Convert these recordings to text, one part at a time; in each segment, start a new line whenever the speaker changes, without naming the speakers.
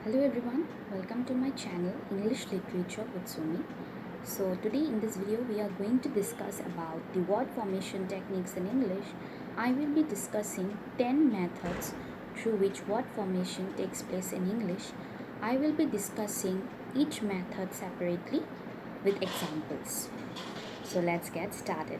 Hello everyone, welcome to my channel English Literature with Sumi. So today in this video we are going to discuss about the word formation techniques in English. I will be discussing 10 methods through which word formation takes place in English. I will be discussing each method separately with examples. So let's get started.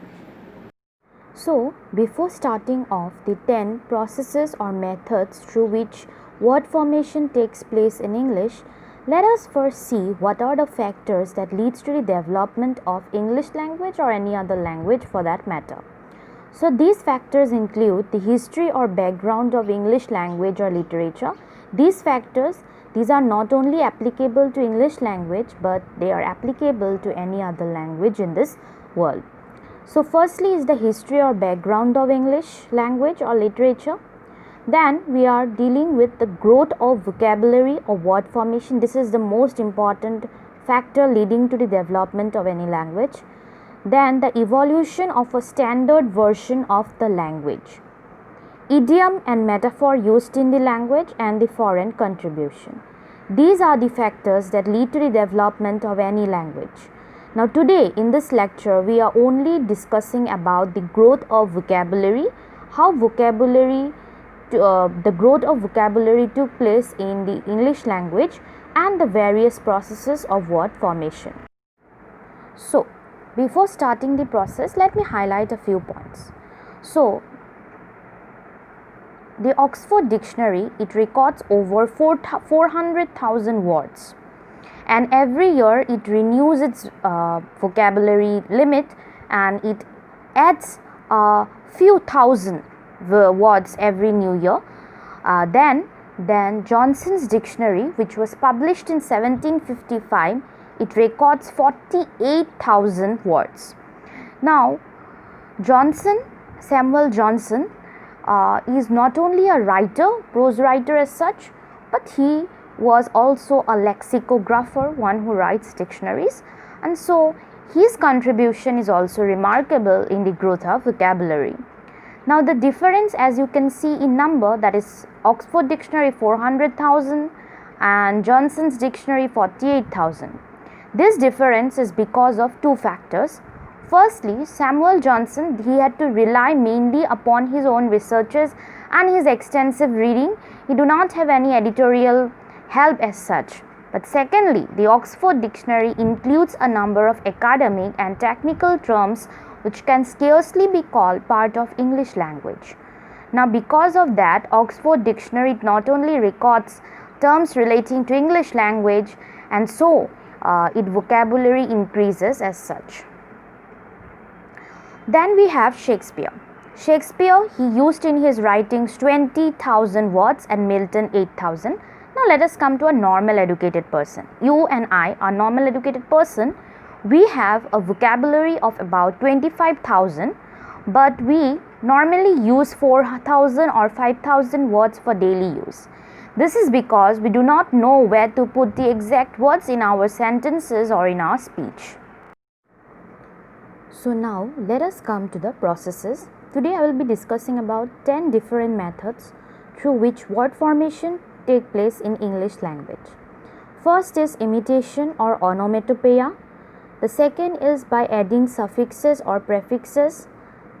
So before starting off the 10 processes or methods through which word formation takes place in English, let us first see what are the factors that leads to the development of English language or any other language for that matter. So these factors include the history or background of English language or literature. These are not only applicable to English language, but they are applicable to any other language in this world. So firstly is the history or background of English language or literature. Then we are dealing with the growth of vocabulary or word formation. This is the most important factor leading to the development of any language. Then the evolution of a standard version of the language. Idiom and metaphor used in the language and the foreign contribution. These are the factors that lead to the development of any language. Now today in this lecture we are only discussing about the growth of vocabulary, how the growth of vocabulary took place in the English language and the various processes of word formation. So before starting the process, let me highlight a few points. So the Oxford Dictionary, it records over 400,000 words. And every year it renews its vocabulary limit and it adds a few thousand words every new year. Then Johnson's Dictionary, which was published in 1755, it records 48,000 words. Now Samuel Johnson is not only a writer, prose writer as such, but he was also a lexicographer, one who writes dictionaries, and so his contribution is also remarkable in the growth of vocabulary. Now the difference, as you can see in number, that is Oxford Dictionary 400,000 and Johnson's Dictionary 48,000. This difference is because of two factors. Firstly, Samuel Johnson, he had to rely mainly upon his own researches and his extensive reading. He do not have any editorial help as such. But secondly, the Oxford Dictionary includes a number of academic and technical terms which can scarcely be called part of English language. Now because of that, Oxford Dictionary not only records terms relating to English language, and so its vocabulary increases as such. Then we have Shakespeare. Shakespeare, he used in his writings 20,000 words and Milton 8,000. Now let us come to a normal educated person. You and I, a normal educated person, we have a vocabulary of about 25,000, but we normally use 4,000 or 5,000 words for daily use. This is because we do not know where to put the exact words in our sentences or in our speech. So now let us come to the processes. Today I will be discussing about 10 different methods through which word formation take place in English language. First is imitation or onomatopoeia. The second is by adding suffixes or prefixes.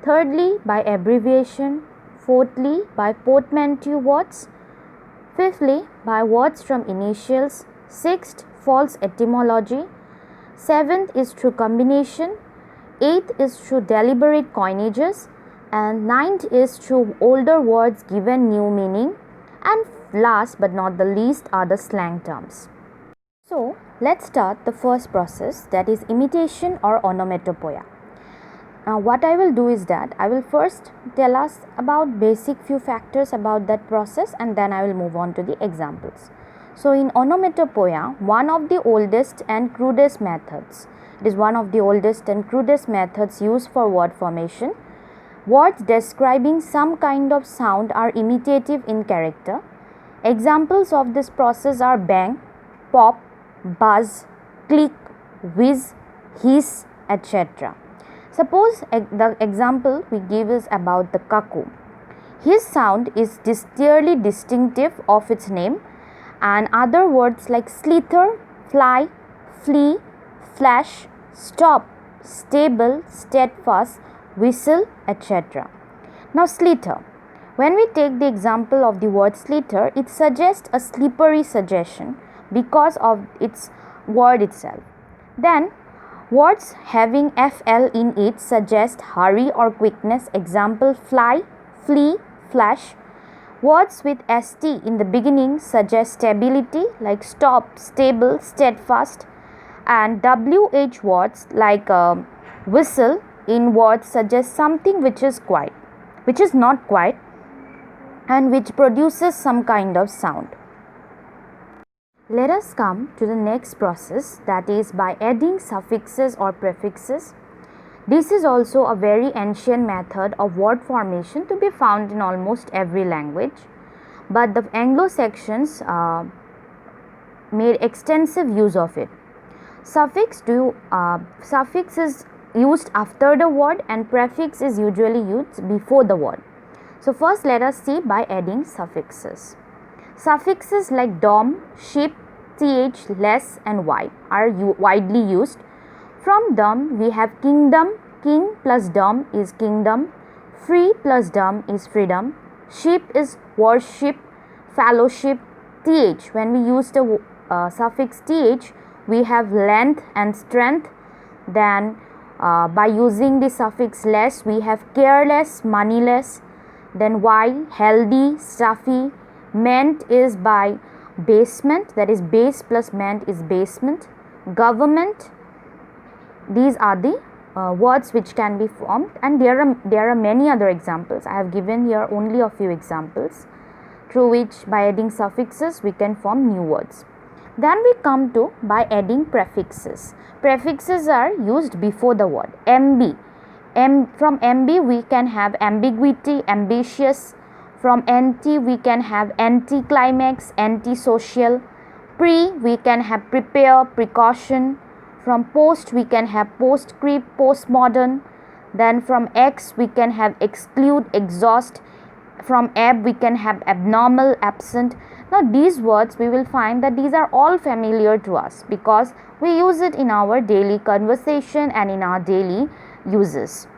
Thirdly, by abbreviation. Fourthly, by portmanteau words. Fifthly, by words from initials. Sixth, false etymology. Seventh is through combination. Eighth is through deliberate coinages. And ninth is through older words given new meaning. And last but not the least are the slang terms. So let's start the first process, that is imitation or onomatopoeia. Now what I will do is that I will first tell us about basic few factors about that process, and then I will move on to the examples. So in onomatopoeia, one of the oldest and crudest methods, it is one of the oldest and crudest methods used for word formation. Words describing some kind of sound are imitative in character. Examples of this process are bang, pop, buzz, click, whiz, hiss, etc. Suppose the example we give is about the cuckoo. His sound is clearly distinctive of its name and other words like slither, fly, flee, flash, stop, stable, steadfast, whistle, etc. Now slither. When we take the example of the word slither, it suggests a slippery suggestion because of its word itself. Then words having fl in it suggest hurry or quickness. Example, fly, flee, flash. Words with st in the beginning suggest stability like stop, stable, steadfast. And wh words like whistle in words suggest something which is not quiet and which produces some kind of sound. Let us come to the next process, that is by adding suffixes or prefixes. This is also a very ancient method of word formation to be found in almost every language, but the Anglo Saxons made extensive use of it. Suffix is used after the word and prefix is usually used before the word. So first let us see by adding suffixes. Suffixes like dom, ship, th, less and y are widely used. From dom we have kingdom, king plus dom is kingdom, free plus dom is freedom, ship is worship, fellowship, th. When we use the suffix th, we have length and strength. Then by using the suffix less, we have careless, moneyless. Then y, healthy, stuffy. Ment is by basement, that is base plus ment is basement. Government. These are the words which can be formed, and there are many other examples. I have given here only a few examples through which by adding suffixes we can form new words. Then we come to by adding prefixes. Prefixes are used before the word. MB. From MB we can have ambiguity, ambitious. From NT we can have anticlimax, antisocial. Pre we can have prepare, precaution. From post we can have postscript, postmodern. Then from X we can have exclude, exhaust. From ab we can have abnormal, absent. Now these words we will find that these are all familiar to us because we use it in our daily conversation and in our daily uses.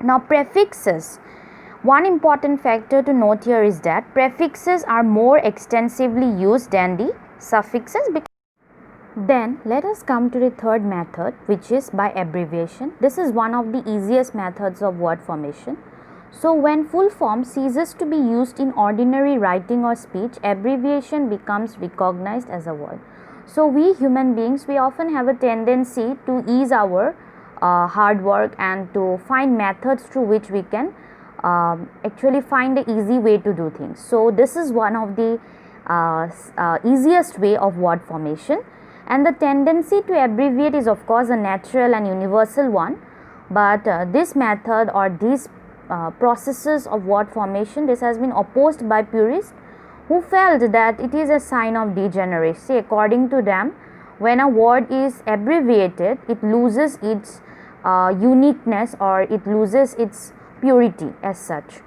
Now prefixes. One important factor to note here is that prefixes are more extensively used than the suffixes. Then let us come to the third method, which is by abbreviation. This is one of the easiest methods of word formation. So when full form ceases to be used in ordinary writing or speech, abbreviation becomes recognized as a word. So we human beings, we often have a tendency to ease our hard work and to find methods through which we can actually find the easy way to do things. So this is one of the easiest way of word formation, and the tendency to abbreviate is of course a natural and universal one, but this method or these processes of word formation, this has been opposed by purists who felt that it is a sign of degeneracy. According to them, when a word is abbreviated, it loses its uniqueness or it loses its purity as such.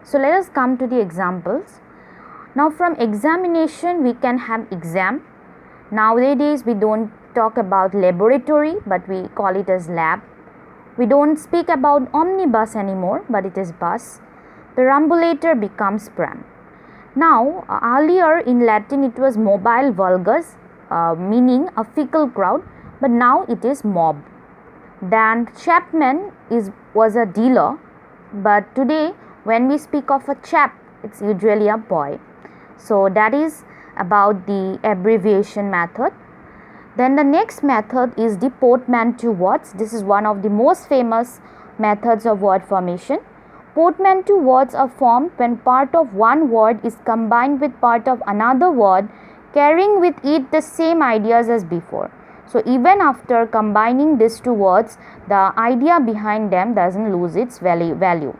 So let us come to the examples. Now from examination we can have exam. Nowadays we don't talk about laboratory but we call it as lab. We don't speak about omnibus anymore but it is bus. Perambulator becomes pram. Now earlier in Latin it was mobile vulgus, meaning a fickle crowd, but now it is mob. Then chapman was a dealer, but today when we speak of a chap, it's usually a boy. So that is about the abbreviation method. Then the next method is the portmanteau words. This is one of the most famous methods of word formation. Portmanteau words are formed when part of one word is combined with part of another word, carrying with it the same ideas as before. So even after combining these two words, the idea behind them doesn't lose its value.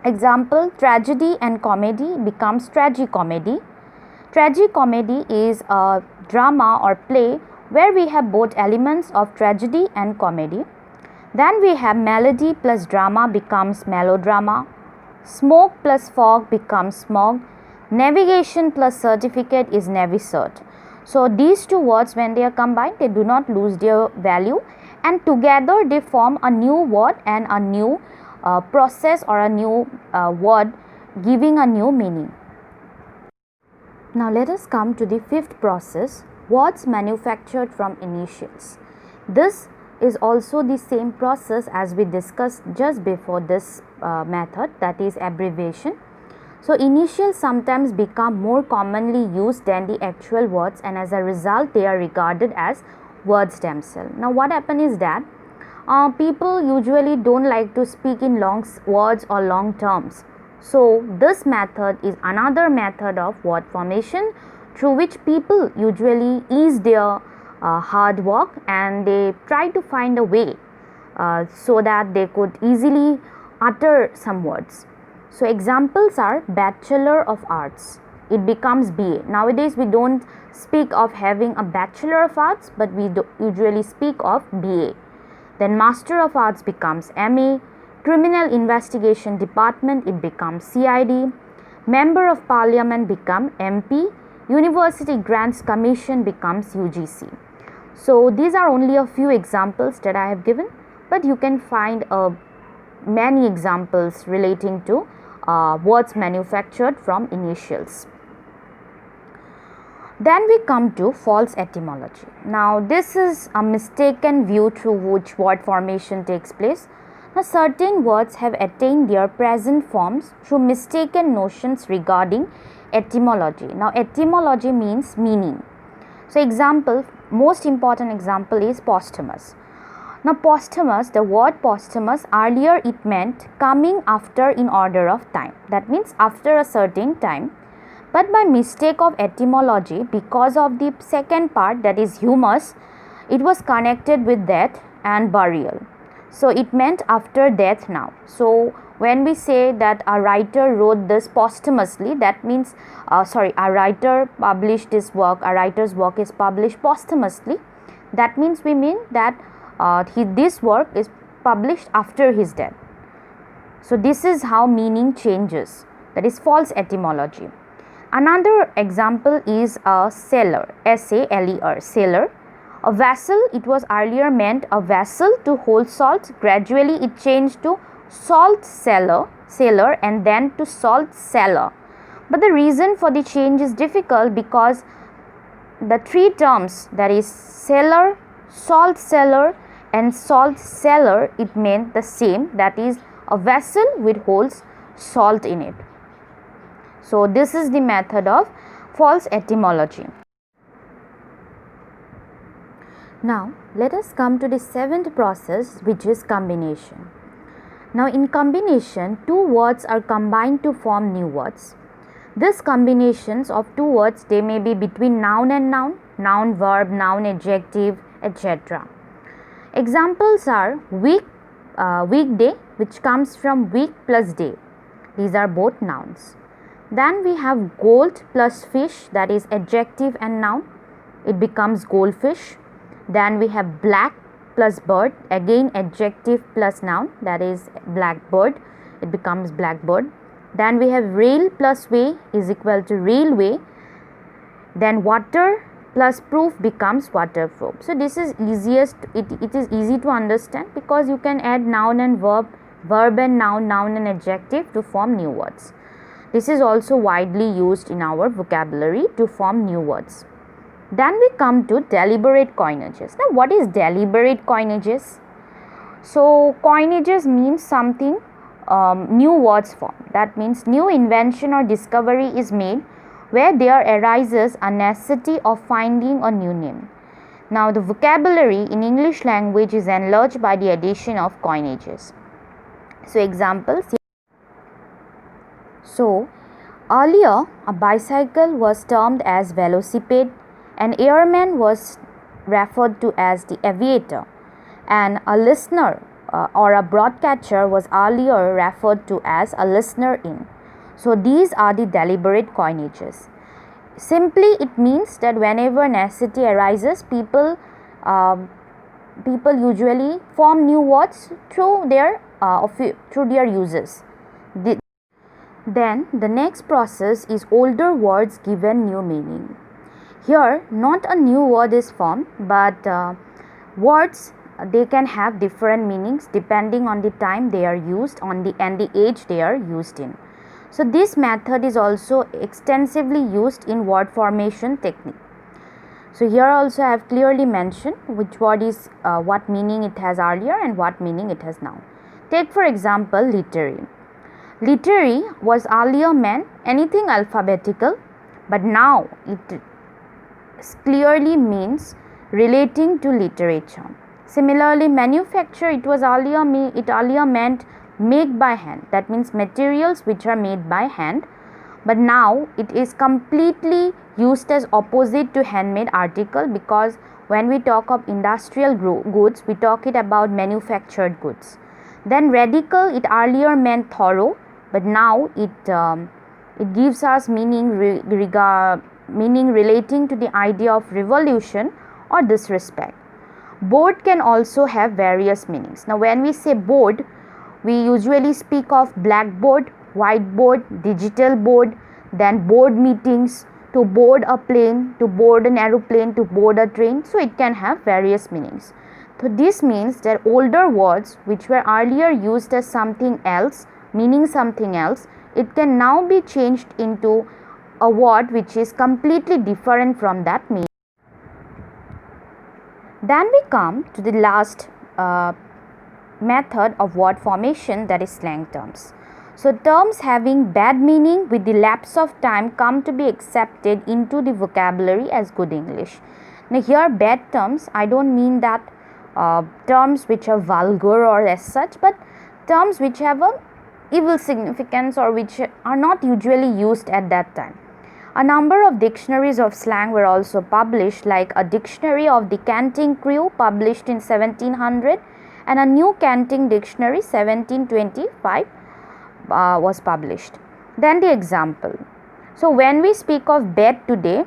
Example, tragedy and comedy becomes tragicomedy. Tragicomedy is a drama or play where we have both elements of tragedy and comedy. Then we have melody plus drama becomes melodrama. Smoke plus fog becomes smog. Navigation plus certificate is navisert. So these two words, when they are combined, they do not lose their value, and together they form a new word and a new process or a new word giving a new meaning. Now let us come to the fifth process, words manufactured from initials. This is also the same process as we discussed just before this method, that is abbreviation. So initials sometimes become more commonly used than the actual words, and as a result they are regarded as words themselves. Now what happens is that people usually don't like to speak in long words or long terms. So this method is another method of word formation through which people usually ease their hard work, and they try to find a way so that they could easily utter some words. So examples are Bachelor of Arts, it becomes BA. Nowadays we don't speak of having a Bachelor of Arts, but we usually speak of BA. Then Master of Arts becomes MA, Criminal Investigation Department, it becomes CID, Member of Parliament become MP, University Grants Commission becomes UGC. So these are only a few examples that I have given, but you can find many examples relating to words manufactured from initials. Then we come to false etymology. Now this is a mistaken view through which word formation takes place. Now certain words have attained their present forms through mistaken notions regarding etymology. Now etymology means meaning. So example, most important example is posthumous. Now posthumous, the word posthumous, earlier it meant coming after in order of time. That means after a certain time. But by mistake of etymology, because of the second part, that is humus, it was connected with death and burial. So it meant after death now. So when we say that a writer wrote this posthumously, that means a writer published this work, a writer's work is published posthumously. That means we mean that this work is published after his death. So this is how meaning changes, that is false etymology. Another example is a sailor, S-A-L-E-R, sailor. A vessel, it was earlier meant a vessel to hold salt. Gradually it changed to salt sailor, and then to salt cellar. But the reason for the change is difficult because the three terms, that is sailor, salt cellar and salt cellar, it meant the same, that is a vessel which holds salt in it. So this is the method of false etymology. Now let us come to the seventh process, which is combination. Now in combination, two words are combined to form new words. These combinations of two words, they may be between noun and noun, noun verb, noun adjective, etc. Examples are weekday, which comes from week plus day. These are both nouns. Then we have gold plus fish, that is adjective and noun. It becomes goldfish. Then we have black plus bird, again adjective plus noun, that is blackbird. It becomes blackbird. Then we have rail plus way is equal to railway. Then water plus proof becomes waterproof. So this is easiest, it is easy to understand because you can add noun and verb, verb and noun, noun and adjective to form new words. This is also widely used in our vocabulary to form new words. Then we come to deliberate coinages. Now what is deliberate coinages? So coinages means something new words form. That means new invention or discovery is made where there arises a necessity of finding a new name. Now the vocabulary in English language is enlarged by the addition of coinages. So examples. So earlier a bicycle was termed as velocipede, an airman was referred to as the aviator, and a listener or a broadcaster was earlier referred to as a listener in. So these are the deliberate coinages. Simply it means that whenever necessity arises, people usually form new words through their uses. Then the next process is older words given new meaning. Here not a new word is formed, but words they can have different meanings depending on the time they are used and the age they are used in. So this method is also extensively used in word formation technique. So here also I have clearly mentioned which word is what meaning it has earlier and what meaning it has now. Take for example literary. Literary was earlier meant anything alphabetical, but now it clearly means relating to literature. Similarly, manufacture it earlier meant make by hand. That means materials which are made by hand, but now it is completely used as opposite to handmade article, because when we talk of industrial goods we talk it about manufactured goods. Then radical it earlier meant thorough, but now it gives us meaning relating to the idea of revolution or disrespect. Board can also have various meanings. Now when we say board, we usually speak of blackboard, whiteboard, digital board, then board meetings, to board a plane, to board an aeroplane, to board a train. So it can have various meanings. So this means that older words which were earlier used as something else, meaning something else, it can now be changed into a word which is completely different from that meaning. Then we come to the last method of word formation, that is slang terms. So terms having bad meaning with the lapse of time come to be accepted into the vocabulary as good English. Now here bad terms, I don't mean that terms which are vulgar or as such, but terms which have a evil significance or which are not usually used at that time. A number of dictionaries of slang were also published, like a dictionary of the canting crew published in 1700 and a new canting dictionary 1725 was published. Then the example. So when we speak of bet today,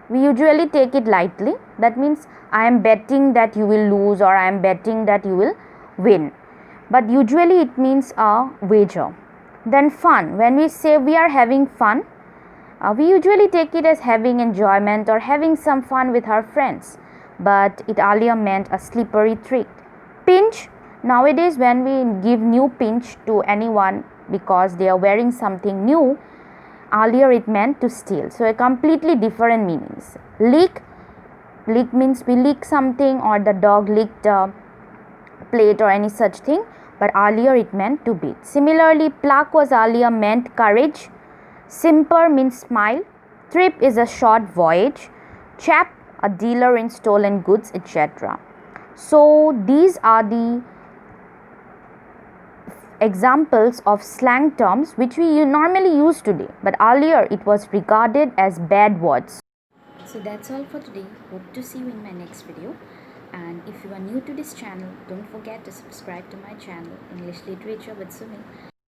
we usually take it lightly. That means I am betting that you will lose or I am betting that you will win. But usually it means a wager. Then fun. When we say we are having fun, we usually take it as having enjoyment or having some fun with our friends, but it earlier meant a slippery trick. Pinch. Nowadays when we give new pinch to anyone because they are wearing something new, earlier it meant to steal. So a completely different meanings. Lick. Lick means we lick something or the dog licked a plate or any such thing, but earlier it meant to beat. Similarly, pluck was earlier meant courage. Simper means smile. Trip is a short voyage. Chap, a dealer in stolen goods, etc. So these are the examples of slang terms which we normally use today, but earlier it was regarded as bad words. So that's all for today. Hope to see you in my next video. And if you are new to this channel, don't forget to subscribe to my channel, English Literature with Sumi.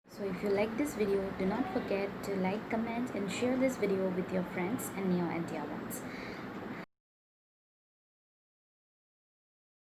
So if you like this video, do not forget to like, comment and share this video with your friends and near and dear ones.